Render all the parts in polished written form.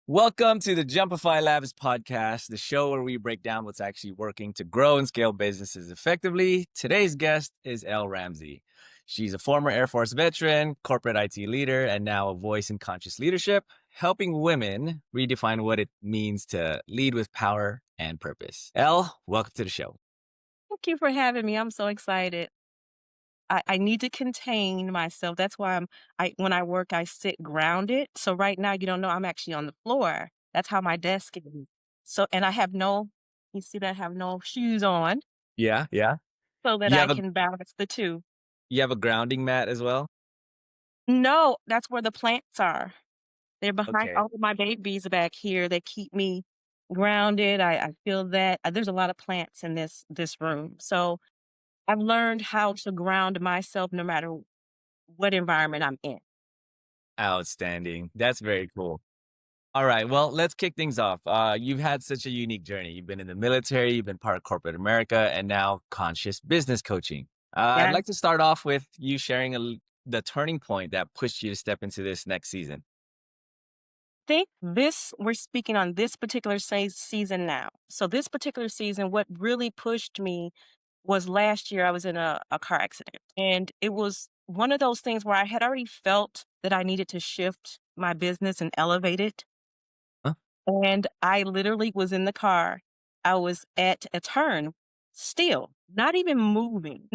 Welcome to the JumpifyLabs podcast, the show where we break down what's actually working to grow and scale businesses effectively. Today's guest is Elle Ramsey. She's a former Air Force veteran, corporate IT leader, and now a voice in conscious leadership, helping women redefine what it means to lead with power and purpose. Elle, welcome to the show. Thank you for having me. I'm so excited. I need to contain myself. That's why when I work, I sit grounded. So right now, you don't know I'm actually on the floor. That's how my desk is. So, and you see that I have no shoes on Yeah. so that You I have a can balance the two. you have a grounding mat as well? No, that's where the plants are. They're behind Okay. all of my babies back here. They keep me grounded. I feel that there's a lot of plants in this room. So I've learned how to ground myself no matter what environment I'm in. Outstanding. That's very cool. All right. Well, let's kick things off. You've had such a unique journey. You've been in the military, you've been part of corporate America, and now conscious business coaching. I'd Yeah. like to start off with you sharing the turning point that pushed you to step into this next season. Think this we're speaking on this particular season now. So this particular season, what really pushed me was last year I was in a car accident. And it was one of those things where I had already felt that I needed to shift my business and elevate it. Huh? And I literally was in the car. I was at a turn, still, not even moving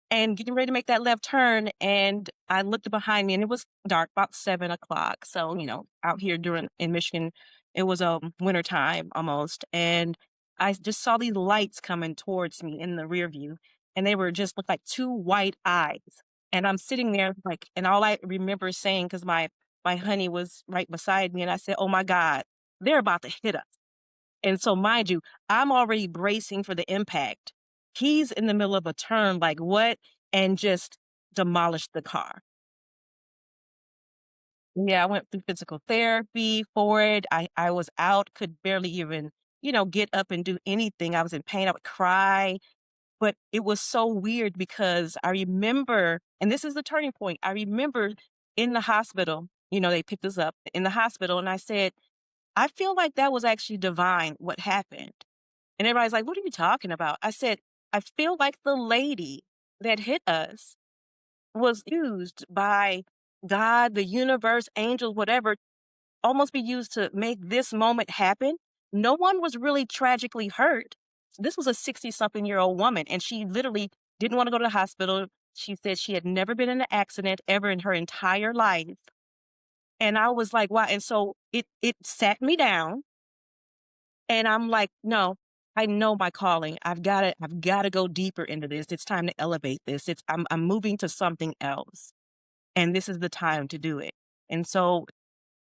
and getting ready to make that left turn, and I looked behind me, and it was dark, about 7 o'clock. So, out here during in Michigan, it was winter time almost, and I just saw these lights coming towards me in the rear view, and they were just looked like two white eyes. And I'm sitting there like, and all I remember saying, because my honey was right beside me, and I said, "Oh my God, they're about to hit us." And so, mind you, I'm already bracing for the impact. He's in the middle of a turn, like, "What?" And just demolished the car. Yeah, I went through physical therapy for it. I was out, could barely even, get up and do anything. I was in pain. I would cry. But it was so weird because I remember, and this is the turning point. I remember in the hospital, they picked us up in the hospital, and I said, "I feel like that was actually divine, what happened." And everybody's like, "What are you talking about?" I said, "I feel like the lady that hit us was used by God, the universe, angels, whatever, almost be used to make this moment happen." No one was really tragically hurt. This was a 60-something-year-old woman, and she literally didn't want to go to the hospital. She said she had never been in an accident ever in her entire life. And I was like, wow. And so it sat me down, and I'm like, no, I know my calling. I've gotta go deeper into this. It's time to elevate this. I'm moving to something else. And this is the time to do it. And so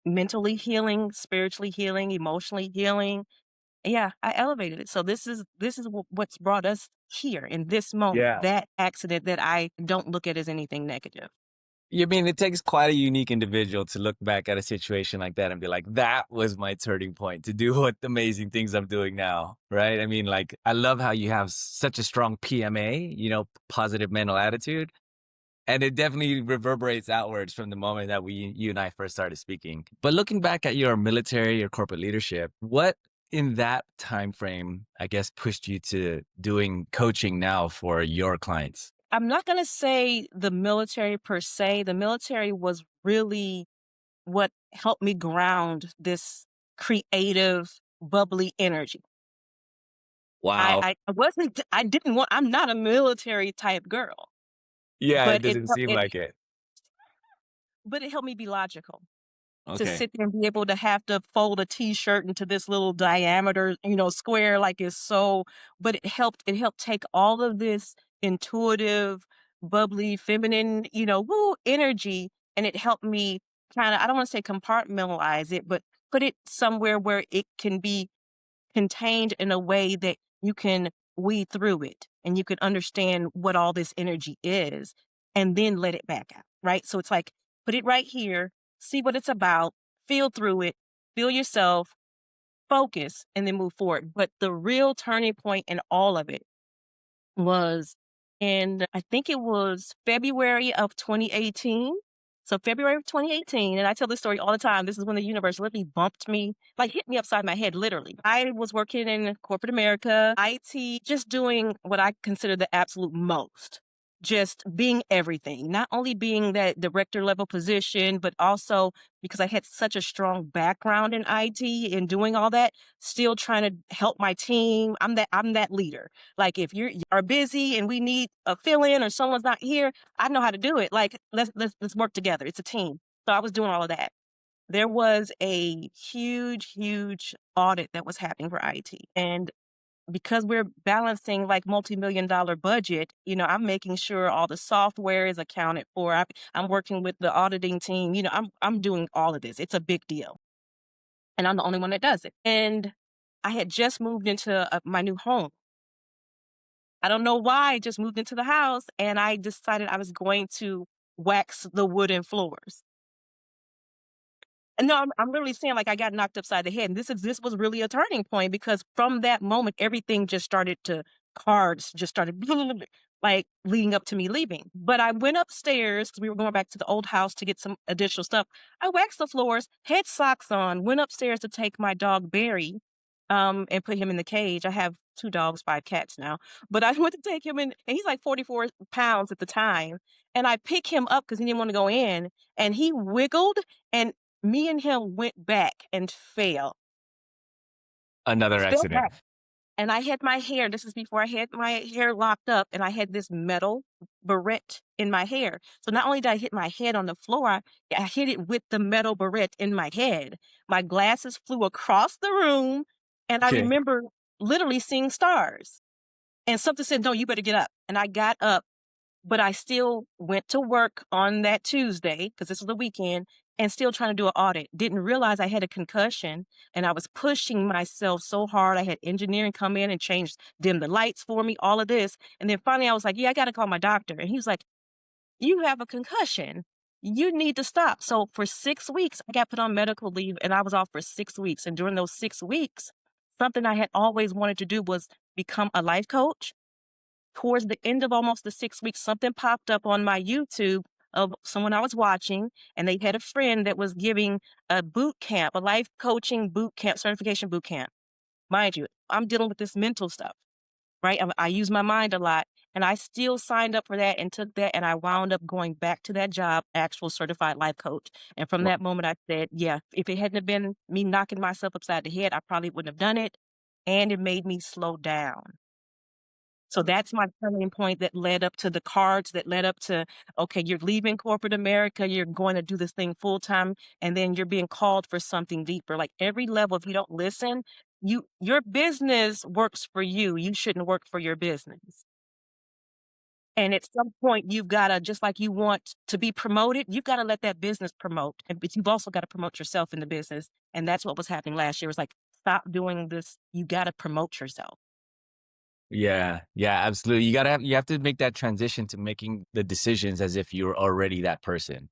mentally healing, spiritually healing, emotionally healing. Yeah, I elevated it. So this is what's brought us here in this moment, Yeah. that accident that I don't look at as anything negative. You mean it takes quite a unique individual to look back at a situation like that and be like, that was my turning point to do what amazing things I'm doing now, right? I mean, like, I love how you have such a strong PMA, positive mental attitude. And it definitely reverberates outwards from the moment that you and I first started speaking. But looking back at your military or corporate leadership, what in that time frame, I guess, pushed you to doing coaching now for your clients? I'm not going to say the military per se. The military was really what helped me ground this creative, bubbly energy. Wow. I didn't want, I'm not a military type girl, Yeah, it but doesn't seem like it. it helped me be logical. To Okay. sit there and be able to have to fold a T-shirt into this little diameter, square, like, is so, but it helped take all of this intuitive, bubbly, feminine, woo energy, and it helped me kinda, I don't wanna say compartmentalize it, but put it somewhere where it can be contained in a way that you can weed through it and you can understand what all this energy is, and then let it back out, right? So it's like, put it right here, see what it's about, feel through it, feel yourself, focus, and then move forward. But the real turning point in all of it was in, I think it was February of 2018. So February of 2018, and I tell this story all the time. This is when the universe literally bumped me, like hit me upside my head, literally. I was working in corporate America, IT, just doing what I consider the absolute most. Just being everything, not only being that director level position, but also because I had such a strong background in IT and doing all that, still trying to help my team. I'm that leader. Like if you are busy and we need a fill in or someone's not here, I know how to do it. Like let's work together. It's a team. So I was doing all of that. There was a huge audit that was happening for IT. And because we're balancing like multi-million dollar budget, I'm making sure all the software is accounted for. I'm working with the auditing team. I'm doing all of this. It's a big deal. And I'm the only one that does it. And I had just moved into my new home. I don't know why I just moved into the house and I decided I was going to wax the wooden floors. And no, I'm literally saying like I got knocked upside the head. And this was really a turning point because from that moment, everything just started to cards just started like leading up to me leaving. But I went upstairs because we were going back to the old house to get some additional stuff. I waxed the floors, had socks on, went upstairs to take my dog Barry, and put him in the cage. I have 2 dogs, 5 cats now. But I went to take him in, and he's like 44 pounds at the time. And I pick him up because he didn't want to go in, and he wiggled, and me and him went back and Another fell accident. back. And I had my hair, this is before I had my hair locked up, and I had this metal barrette in my hair. So not only did I hit my head on the floor, I hit it with the metal barrette in my head. My glasses flew across the room, and I Okay. remember literally seeing stars. And something said, "No, you better get up." And I got up, but I still went to work on that Tuesday because this was the weekend and still trying to do an audit. Didn't realize I had a concussion and I was pushing myself so hard. I had engineering come in and change, dim the lights for me, all of this. And then finally I was like, yeah, I got to call my doctor. And he was like, you have a concussion. You need to stop. So for 6 weeks, I got put on medical leave and I was off for 6 weeks. And during those 6 weeks, something I had always wanted to do was become a life coach. Towards the end of almost the 6 weeks, something popped up on my YouTube of someone I was watching, and they had a friend that was giving a boot camp, a life coaching boot camp, certification boot camp. Mind you, I'm dealing with this mental stuff, right? I use my mind a lot, and I still signed up for that and took that, and I wound up going back to that job, actual certified life coach. And from that moment, I said, yeah, if it hadn't have been me knocking myself upside the head, I probably wouldn't have done it. And it made me slow down. So that's my turning point that led up to the cards that led up to, okay, you're leaving corporate America, you're going to do this thing full time, and then you're being called for something deeper. Like every level, if you don't listen, your business works for you. You shouldn't work for your business. And at some point, you've got to, just like you want to be promoted, you've got to let that business promote. But you've also got to promote yourself in the business. And that's what was happening last year. It was like, stop doing this. You got to promote yourself. Yeah, yeah, absolutely. You have to make that transition to making the decisions as if you're already that person.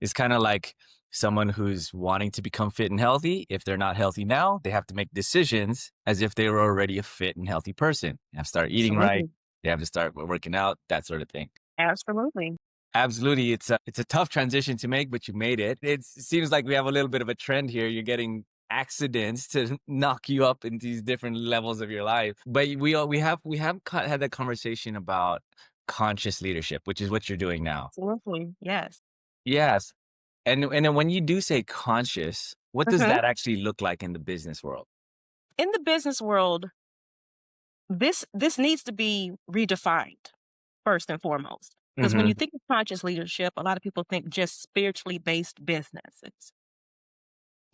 It's kind of like someone who's wanting to become fit and healthy. If they're not healthy now, they have to make decisions as if they were already a fit and healthy person. They have to start eating right. Absolutely. They have to start working out, that sort of thing. Absolutely. Absolutely. It's a tough transition to make, but you made it. It seems like we have a little bit of a trend here. You're getting accidents to knock you up in these different levels of your life. But we have had that conversation about conscious leadership, which is what you're doing now. Absolutely. Yes. Yes. And then when you do say conscious, what does Mhm. that actually look like in the business world? In the business world, this needs to be redefined first and foremost. Because when you Hmm. think of conscious leadership, a lot of people think just spiritually based businesses.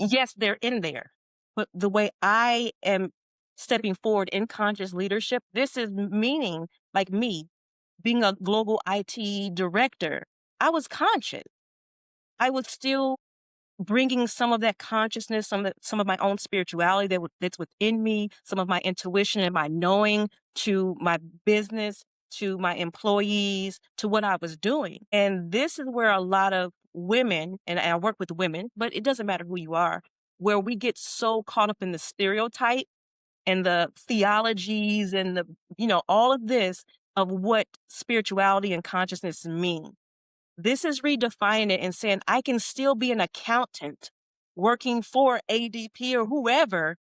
Yes, they're in there. But the way I am stepping forward in conscious leadership, this is meaning like me being a global IT director. I was conscious. I was still bringing some of that consciousness, some of my own spirituality that's within me, some of my intuition and my knowing to my business, to my employees, to what I was doing. And this is where a lot of women, and I work with women, but it doesn't matter who you are, where we get so caught up in the stereotype and the theologies and all of this of what spirituality and consciousness mean. This is redefining it and saying, I can still be an accountant working for ADP or whoever,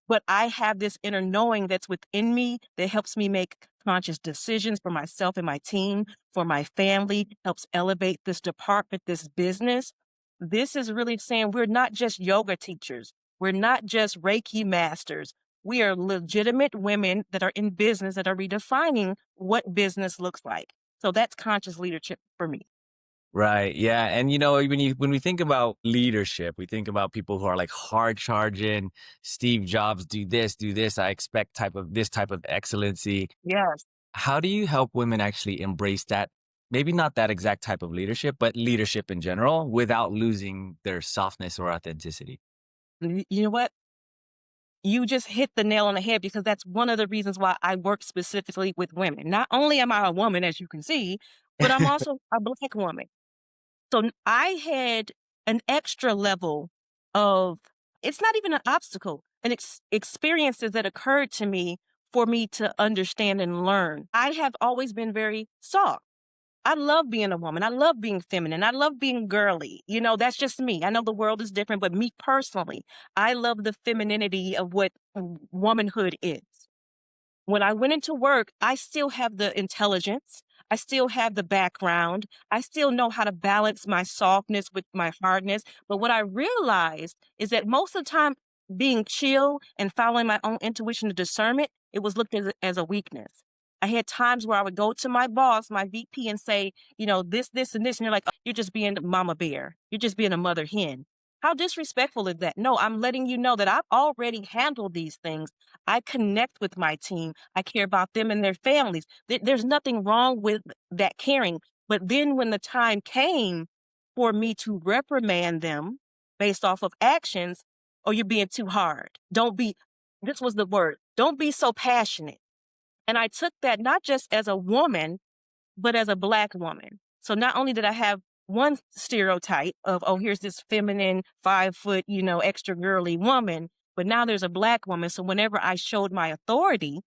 but I have this inner knowing that's within me that helps me make conscious decisions for myself and my team, for my family, helps elevate this department, this business. This is really saying we're not just yoga teachers. We're not just Reiki masters. We are legitimate women that are in business that are redefining what business looks like. So that's conscious leadership for me. Right. Yeah. And when we think about leadership, we think about people who are like hard charging, Steve Jobs, do this. I expect type of excellency. Yes. How do you help women actually embrace that? Maybe not that exact type of leadership, but leadership in general without losing their softness or authenticity. You know what? You just hit the nail on the head because that's one of the reasons why I work specifically with women. Not only am I a woman, as you can see, but I'm also a Black woman. So I had an extra level of, it's not even an obstacle, an experiences that occurred to me for me to understand and learn. I have always been very soft. I love being a woman. I love being feminine. I love being girly. That's just me. I know the world is different, but me personally, I love the femininity of what womanhood is. When I went into work, I still have the intelligence. I still have the background. I still know how to balance my softness with my hardness. But what I realized is that most of the time, being chill and following my own intuition and discernment, it was looked as a weakness. I had times where I would go to my boss, my VP, and say, this, and this. And you're like, "Oh, you're just being mama bear. You're just being a mother hen." How disrespectful is that? No, I'm letting you know that I've already handled these things. I connect with my team. I care about them and their families. There's nothing wrong with that caring. But then when the time came for me to reprimand them based off of actions, oh, you're being too hard. Don't be, this was the word, don't be so passionate. And I took that not just as a woman, but as a Black woman. So not only did I have one stereotype of, oh, here's this feminine, 5 foot, extra girly woman, but now there's a Black woman. So whenever I showed my authority,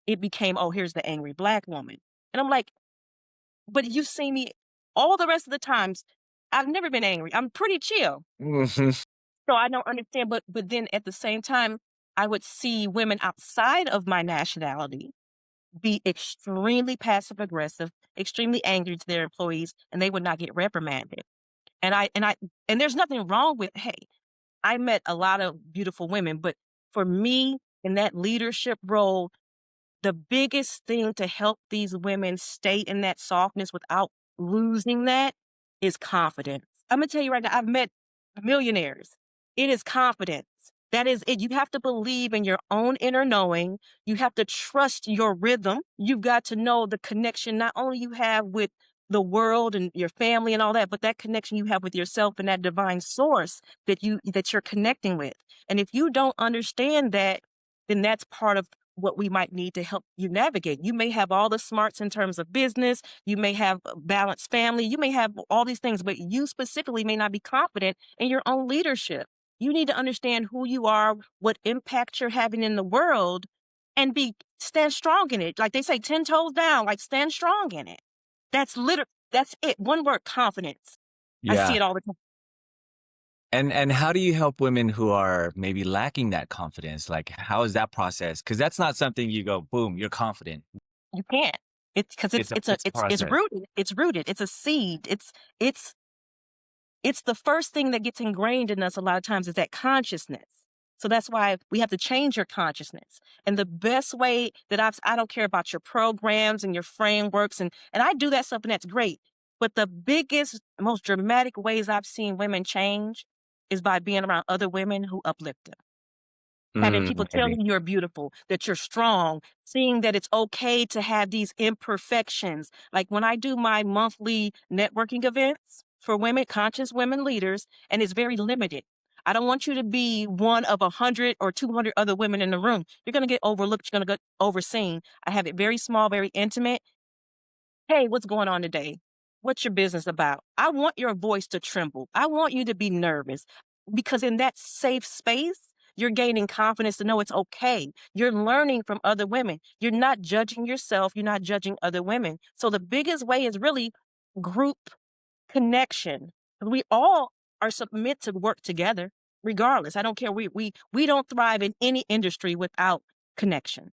it became, oh, here's the angry Black woman. And I'm like, but you see me all the rest of the times. I've never been angry. I'm pretty chill. Mhm. So I don't understand. But then at the same time, I would see women outside of my nationality be extremely passive aggressive, extremely angry to their employees, and they would not get reprimanded. And there's nothing wrong with, hey, I met a lot of beautiful women, but for me in that leadership role, the biggest thing to help these women stay in that softness without losing that is confidence. I'm gonna tell you right now, I've met millionaires. It is confidence. That is it. You have to believe in your own inner knowing. You have to trust your rhythm. You've got to know the connection not only you have with the world and your family and all that, but that connection you have with yourself and that divine source that you're connecting with. And if you don't understand that, then that's part of what we might need to help you navigate. You may have all the smarts in terms of business, you may have a balanced family, you may have all these things, but you specifically may not be confident in your own leadership. You need to understand who you are, what impact you're having in the world, and be stand strong in it. Like they say, 10 toes down, like stand strong in it. That's it. One word, confidence. I see Yeah. it all the time. And how do you help women who are maybe lacking that confidence? Like, how is that process? Because that's not something you go, boom, you're confident. You can't. It's because It's a it's process. rooted. It's rooted. It's a seed. It's It's the first thing that gets ingrained in us a lot of times is that consciousness. So that's why we have to change your consciousness. And the best way that I don't care about your programs and your frameworks and I do that stuff and that's great. But the biggest, most dramatic ways I've seen women change is by being around other women who uplift them. Having people tell you Amazing. you're beautiful, that you're strong, seeing that it's okay to have these imperfections. Like when I do my monthly networking events for women, conscious women leaders, and it's very limited. I don't want you to be one of 100 or 200 other women in the room. You're going to get overlooked. You're going to get overseen. I have it very small, very intimate. Hey, what's going on today? What's your business about? I want your voice to tremble. I want you to be nervous because in that safe space, you're gaining confidence to know it's okay. You're learning from other women. You're not judging yourself. You're not judging other women. So the biggest way is really group connection. We all are meant to work together regardless. I don't care. We don't thrive in any industry without connection.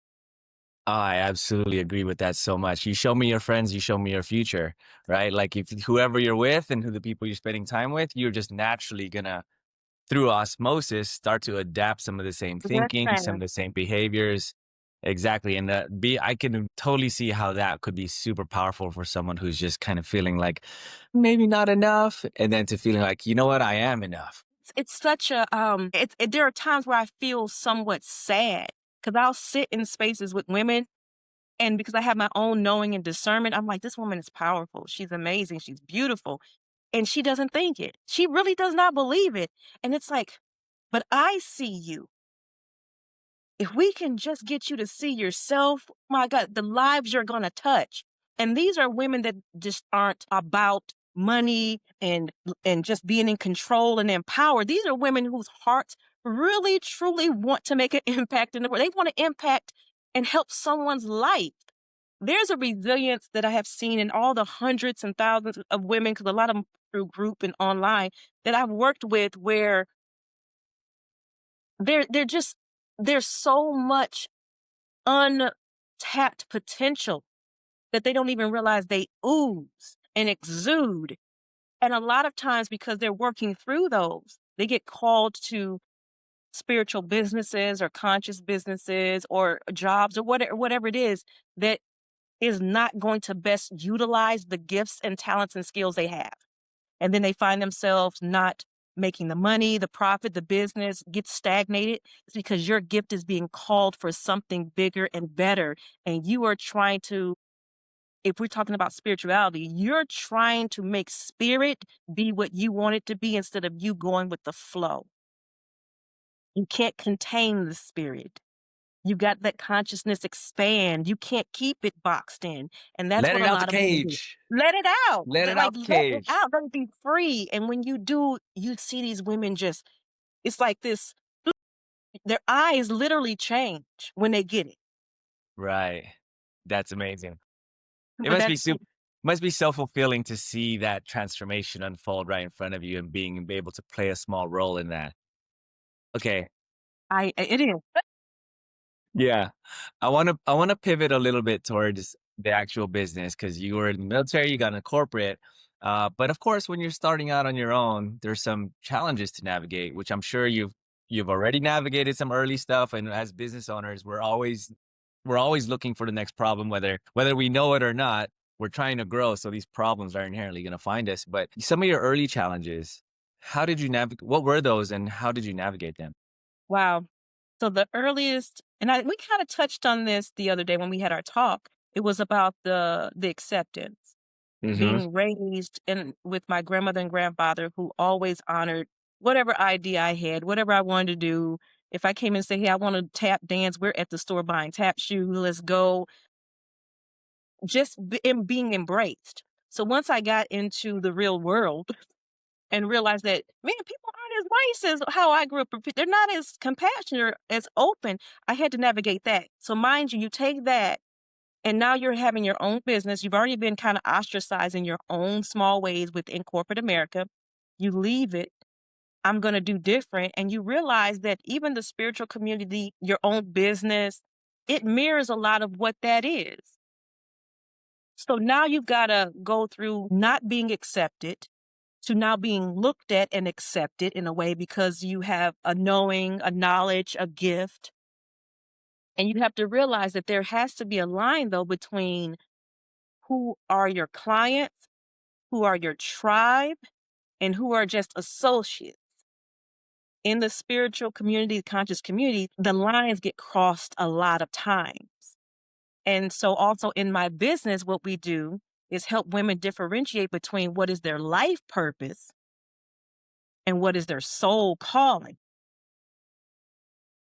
I absolutely agree with that so much. You show me your friends, you show me your future, right? Like if whoever you're with and who the people you're spending time with, you're just naturally gonna, through osmosis, start to adapt some of the same Yes, thinking, some ma'am. of the same behaviors. Exactly. And I can totally see how that could be super powerful for someone who's just kind of feeling like maybe not enough. And then to feeling like, you know what, I am enough. It's such a there are times where I feel somewhat sad because I'll sit in spaces with women, and because I have my own knowing and discernment, I'm like, this woman is powerful. She's amazing. She's beautiful. And she doesn't think it. She really does not believe it. And it's like, but I see you. If we can just get you to see yourself, my God, the lives you're going to touch. And these are women that just aren't about money and just being in control and empowered. These are women whose hearts really truly want to make an impact in the world. They want to impact and help someone's life. There's a resilience that I have seen in all the hundreds and thousands of women, because a lot of them through group and online that I've worked with, where they're just there's so much untapped potential that they don't even realize they ooze and exude. And a lot of times, because they're working through those, they get called to spiritual businesses or conscious businesses or jobs or whatever it is that is not going to best utilize the gifts and talents and skills they have. And then they find themselves not making the money, the profit, the business gets stagnated. It's because your gift is being called for something bigger and better. And you are trying to, if we're talking about spirituality, you're trying to make spirit be what you want it to be instead of you going with the flow. You can't contain the spirit. You got that consciousness expand. You can't keep it boxed in. And that's Let what it a out the lot of women do. cage. Let it out. Let it Like, out the let it cage. out. Let it be free. And when you do, you see these women just, it's like this, their eyes literally change when they get it. Right. That's amazing. It But must be that's, super must be self-fulfilling to see that transformation unfold right in front of you and being able to play a small role in that. Okay. it is. Yeah. I wanna pivot a little bit towards the actual business because you were in the military, you got into corporate. But of course, when you're starting out on your own, there's some challenges to navigate, which I'm sure you've already navigated some early stuff. And as business owners, we're always looking for the next problem, whether we know it or not. We're trying to grow, so these problems are inherently going to find us. But some of your early challenges, how did you navigate? What were those, and how did you navigate them? Wow. So the earliest, and we kind of touched on this the other day when we had our talk. It was about the acceptance. Hmm. Being raised in with my grandmother and grandfather who always honored whatever idea I had, whatever I wanted to do. If I came and say, "Hey, I want to tap dance," we're at the store buying tap shoes. Let's go. Just in being embraced. So once I got into the real world and realized that, man, people aren't as nice as how I grew up. They're not as compassionate or as open. I had to navigate that. So mind you, you take that and now you're having your own business. You've already been kind of ostracized in your own small ways within corporate America. You leave it. I'm going to do different. And you realize that even the spiritual community, your own business, it mirrors a lot of what that is. So now you've got to go through not being accepted to now being looked at and accepted in a way because you have a knowing, a knowledge, a gift. And you have to realize that there has to be a line, though, between who are your clients, who are your tribe, and who are just associates. In the spiritual community, the conscious community, the lines get crossed a lot of times. And so, also in my business, what we do is help women differentiate between what is their life purpose and what is their soul calling.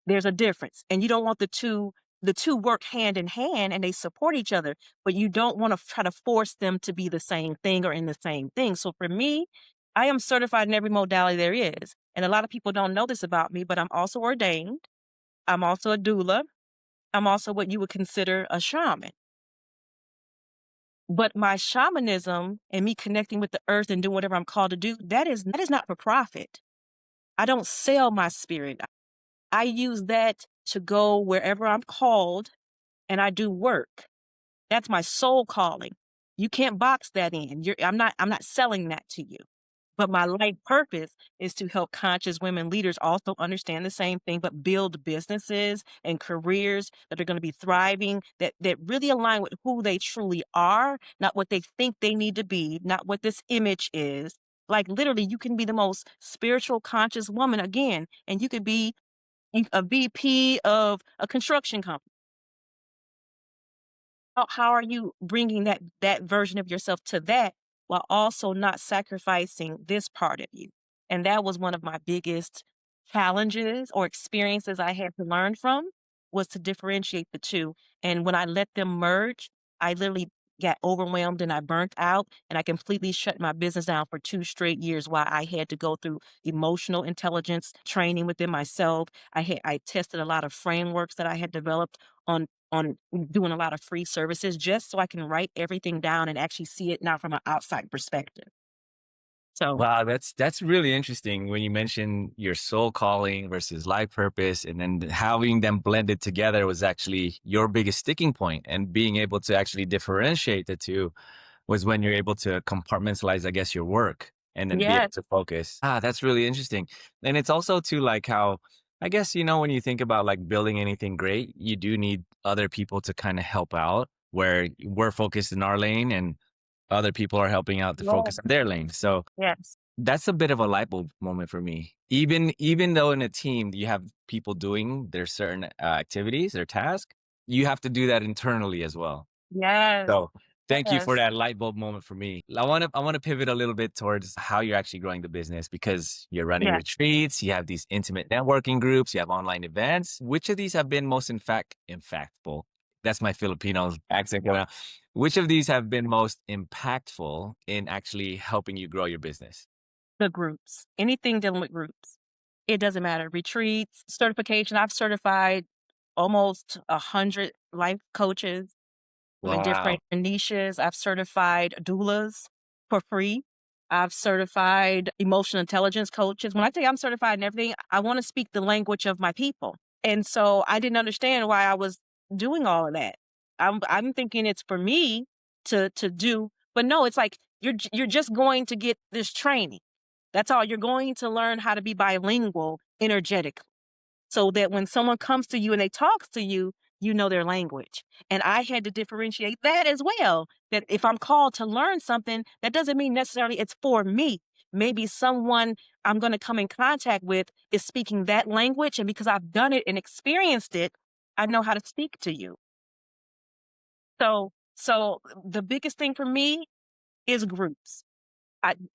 There's a difference. And you don't want the two work hand in hand and they support each other, but you don't want to try to force them to be the same thing or in the same thing. So for me, I am certified in every modality there is. And a lot of people don't know this about me, but I'm also ordained. I'm also a doula. I'm also what you would consider a shaman. But my shamanism and me connecting with the earth and doing whatever I'm called to do, that is not for profit. I don't sell my spirit. I use that to go wherever I'm called and I do work. That's my soul calling. You can't box that in. I'm not selling that to you. But my life purpose is to help conscious women leaders also understand the same thing, but build businesses and careers that are going to be thriving, that really align with who they truly are, not what they think they need to be, not what this image is. Like literally, you can be the most spiritual, conscious woman again, and you could be a VP of a construction company. How are you bringing that version of yourself to that while also not sacrificing this part of you? And that was one of my biggest challenges or experiences I had to learn from, was to differentiate the 2. And when I let them merge, I literally got overwhelmed and I burnt out and I completely shut my business down for 2 straight years while I had to go through emotional intelligence training within myself. I tested a lot of frameworks that I had developed on doing a lot of free services just so I can write everything down and actually see it now from an outside perspective. So, Wow, that's really interesting when you mention your soul calling versus life purpose, and then having them blended together was actually your biggest sticking point, and being able to actually differentiate the two was when you're able to compartmentalize, I guess, your work and then be yeah, able to focus. Ah, that's really interesting. And it's also too like how I guess, when you think about like building anything great, you do need other people to kind of help out where we're focused in our lane and other people are helping out to yeah, focus on their lane. So yes, that's a bit of a light bulb moment for me. Even though in a team you have people doing their certain activities, their task, you have to do that internally as well. yes, So thank you for yes, that light bulb moment for me. I want to pivot a little bit towards how you're actually growing the business because you're running yeah. retreats, you have these intimate networking groups, you have online events. Which of these have been most impactful? That's my Filipino accent going on. Which of these have been most impactful in actually helping you grow your business? The groups, anything dealing with groups. It doesn't matter. Retreats, certification. I've certified almost 100 life coaches in Wow. different niches. I've certified doulas for free. I've certified emotional intelligence coaches. When I tell you I'm certified in everything, I want to speak the language of my people. And so I didn't understand why I was doing all of that. I'm thinking it's for me to do, but no, it's like you're just going to get this training. That's all. You're going to learn how to be bilingual energetically so that when someone comes to you and they talk to you, you know their language. And I had to differentiate that as well. That if I'm called to learn something, that doesn't mean necessarily it's for me. Maybe someone I'm going to come in contact with is speaking that language. And because I've done it and experienced it, I know how to speak to you. So the biggest thing for me is groups.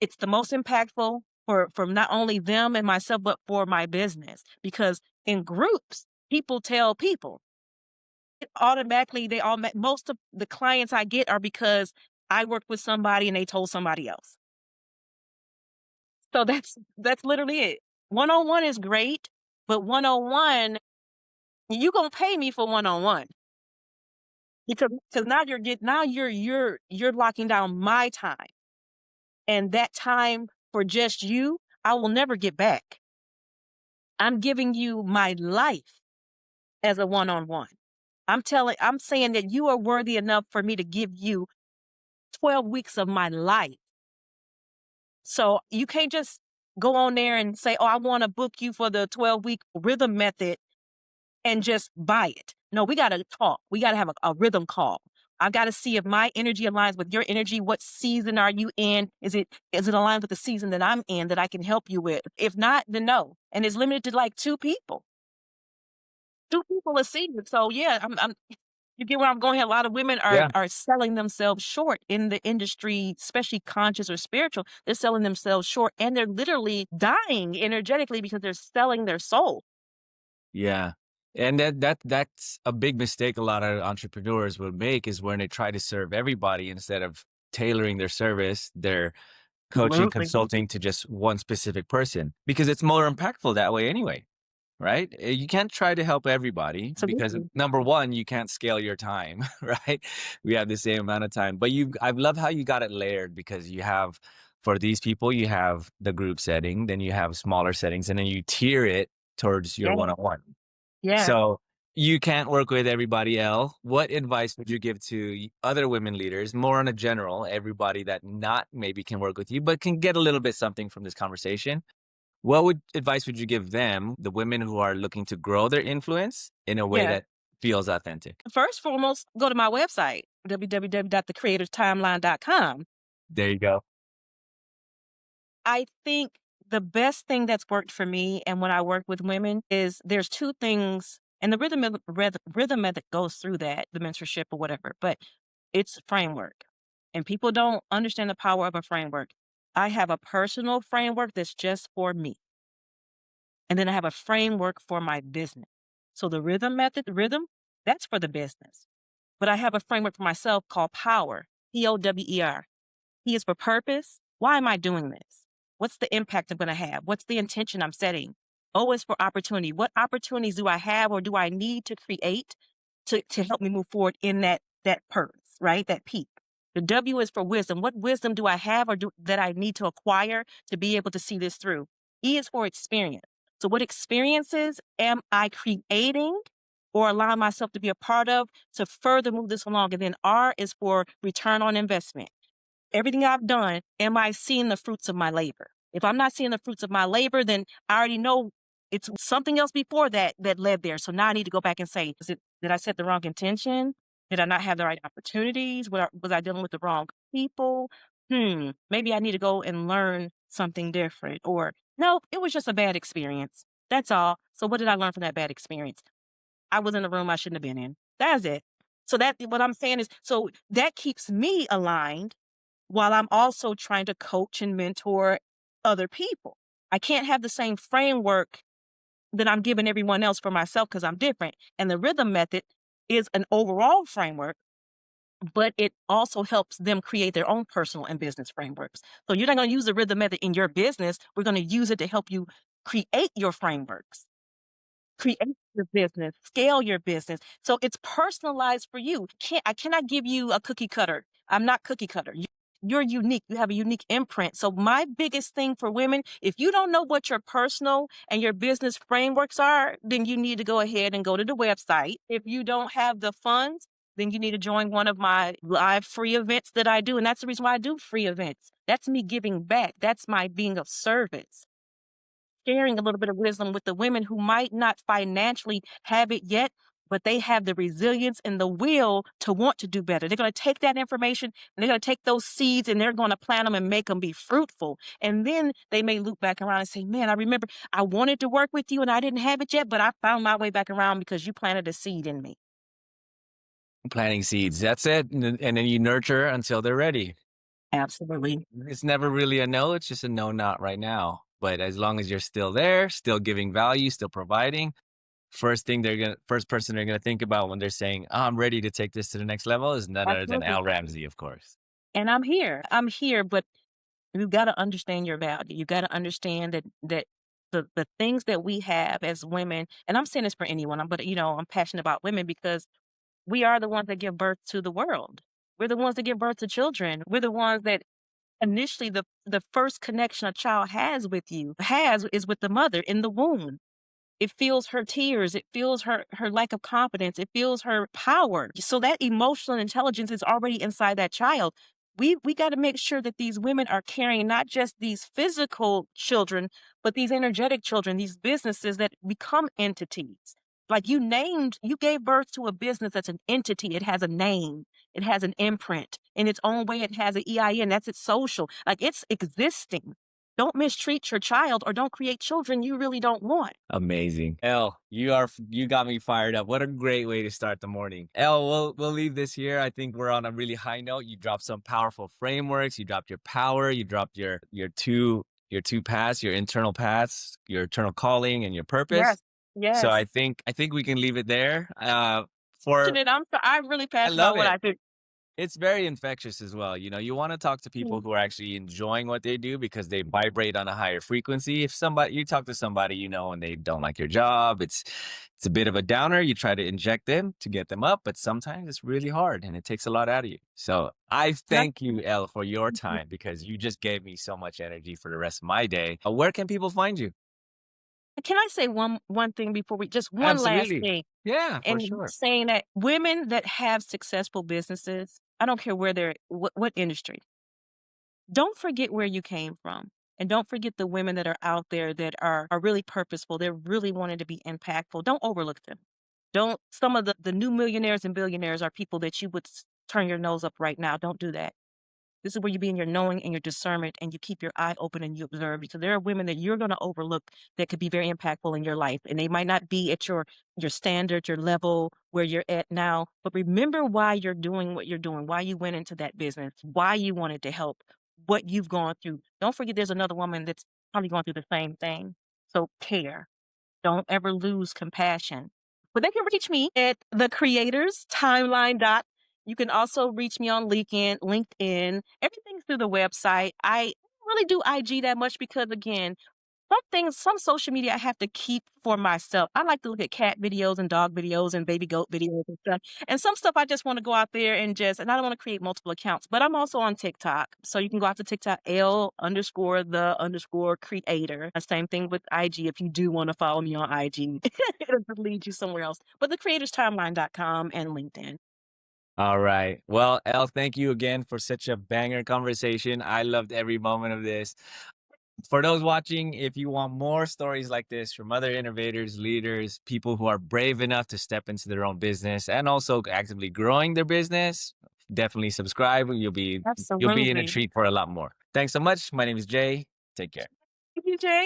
It's the most impactful for not only them and myself, but for my business. Because in groups, people tell people. It automatically, most of the clients I get are because I worked with somebody and they told somebody else. So that's literally it. One on one is great, but one on one, you gonna pay me for one on one because now you're locking down my time, and that time for just you, I will never get back. I'm giving you my life as a one-on-one. I'm saying that you are worthy enough for me to give you 12 weeks of my life. So you can't just go on there and say, "Oh, I want to book you for the 12-week rhythm method," and just buy it. No, we got to talk. We got to have a rhythm call. I got to see if my energy aligns with your energy. What season are you in? Is it aligned with the season that I'm in that I can help you with? If not, then no. And it's limited to like 2 people. 2 people a season. So yeah, I'm you get where I'm going here. A lot of women are Yeah. are selling themselves short in the industry, especially conscious or spiritual. They're selling themselves short and they're literally dying energetically because they're selling their soul. Yeah. And that's a big mistake a lot of entrepreneurs will make is when they try to serve everybody instead of tailoring their service, their coaching, Absolutely. consulting to just one specific person because it's more impactful that way anyway. right? You can't try to help everybody because Absolutely. number one, you can't scale your time, right? We have the same amount of time, but I love how you got it layered because you have, for these people, you have the group setting, then you have smaller settings, and then you tier it towards your Yeah. one-on-one. Yeah. So you can't work with everybody else. What advice would you give to other women leaders, more on a general, everybody that not maybe can work with you, but can get a little bit something from this conversation? What would advice would you give them, the women who are looking to grow their influence in a way Yeah. that feels authentic? First foremost, go to my website, www.thecreatorstimeline.com. There you go. I think the best thing that's worked for me and when I work with women is there's 2 things, and the rhythm method goes through that, the mentorship or whatever, but it's framework. And people don't understand the power of a framework. I have a personal framework that's just for me. And then I have a framework for my business. So the rhythm method, rhythm, that's for the business. But I have a framework for myself called Power, Power. P is for purpose. Why am I doing this? What's the impact I'm going to have? What's the intention I'm setting? O is for opportunity. What opportunities do I have or do I need to create to help me move forward in that purpose, right? That peak. The W is for wisdom. What wisdom do I have or that I need to acquire to be able to see this through? E is for experience. So what experiences am I creating or allowing myself to be a part of to further move this along? And then R is for return on investment. Everything I've done, am I seeing the fruits of my labor? If I'm not seeing the fruits of my labor, then I already know it's something else before that that led there. So now I need to go back and say, did I set the wrong intention? Did I not have the right opportunities? Was I dealing with the wrong people? Maybe I need to go and learn something different. Or no, it was just a bad experience. That's all. So what did I learn from that bad experience? I was in a room I shouldn't have been in. That's it. So that what I'm saying is, so that keeps me aligned while I'm also trying to coach and mentor other people. I can't have the same framework that I'm giving everyone else for myself because I'm different. And the rhythm method is an overall framework, but it also helps them create their own personal and business frameworks. So you're not going to use the rhythm method in your business. We're going to use it to help you create your frameworks, create your business, scale your business. So it's personalized for you. I cannot give you a cookie cutter. I'm not cookie cutter. You're unique. You have a unique imprint. So my biggest thing for women, if you don't know what your personal and your business frameworks are, then you need to go ahead and go to the website. If you don't have the funds, then you need to join one of my live free events that I do. And that's the reason why I do free events. That's me giving back. That's my being of service, sharing a little bit of wisdom with the women who might not financially have it yet, but they have the resilience and the will to want to do better. They're going to take that information and they're going to take those seeds and they're going to plant them and make them be fruitful. And then they may loop back around and say, man, I remember I wanted to work with you and I didn't have it yet, but I found my way back around because you planted a seed in me. Planting seeds. That's it. And then you nurture until they're ready. Absolutely. It's never really a no. It's just a no, not right now. But as long as you're still there, still giving value, still providing, first person they're gonna think about when they're saying, oh, "I'm ready to take this to the next level," is none other than Absolutely. Elle Ramsey, of course. And I'm here. I'm here, but you gotta understand your value. You gotta understand that the things that we have as women, and I'm saying this for anyone, but I'm passionate about women because we are the ones that give birth to the world. We're the ones that give birth to children. We're the ones that initially the first connection a child has is with the mother in the womb. It feels her tears. It feels her lack of confidence. It feels her power. So that emotional intelligence is already inside that child. We got to make sure that these women are carrying not just these physical children, but these energetic children, these businesses that become entities. Like you gave birth to a business that's an entity. It has a name. It has an imprint. In its own way, it has an EIN. That's its social. Like it's existing. Don't mistreat your child or don't create children you really don't want. Amazing. Elle, you got me fired up. What a great way to start the morning. Elle, we'll leave this here. I think we're on a really high note. You dropped some powerful frameworks, you dropped your power, you dropped your two paths, your internal paths, your eternal calling and your purpose. Yes, So yes. I think we can leave it there. For I'm really I passionate love about what it. I do. It's very infectious as well. You know, you want to talk to people Mm. who are actually enjoying what they do because they vibrate on a higher frequency. If somebody you talk to somebody, you know, and they don't like your job, it's a bit of a downer. You try to inject them to get them up, but sometimes it's really hard and it takes a lot out of you. So I Yep. thank you, Elle, for your Mhm. time because you just gave me so much energy for the rest of my day. Where can people find you? Can I say one thing before we just one last Absolutely. thing? Yeah, for And sure. saying that women that have successful businesses, I don't care where they're what industry, don't forget where you came from. And don't forget the women that are out there that are really purposeful. They're really wanting to be impactful. Don't overlook them. Don't some of the new millionaires and billionaires are people that you would turn your nose up right now. Don't do that. This is where you be in your knowing and your discernment and you keep your eye open and you observe because there are women that you're going to overlook that could be very impactful in your life. And they might not be at your standard, your level where you're at now. But remember why you're doing what you're doing, why you went into that business, why you wanted to help, what you've gone through. Don't forget there's another woman that's probably going through the same thing. So care. Don't ever lose compassion. But they can reach me at the creators timeline dot. You can also reach me on LinkedIn. Everything's through the website. I don't really do IG that much because again, some social media I have to keep for myself. I like to look at cat videos and dog videos and baby goat videos and stuff. And some stuff I just want to go out there and I don't want to create multiple accounts, but I'm also on TikTok. So you can go out to TikTok, L_the_creator. Same thing with IG if you do want to follow me on IG. It'll just lead you somewhere else. But the creatorstimeline.com and LinkedIn. All right. Well, Elle, thank you again for such a banger conversation. I loved every moment of this. For those watching, if you want more stories like this from other innovators, leaders, people who are brave enough to step into their own business and also actively growing their business, definitely subscribe. You'll be in a Absolutely. treat for a lot more. Thanks so much. My name is Jay. Take care. Thank you, Jay.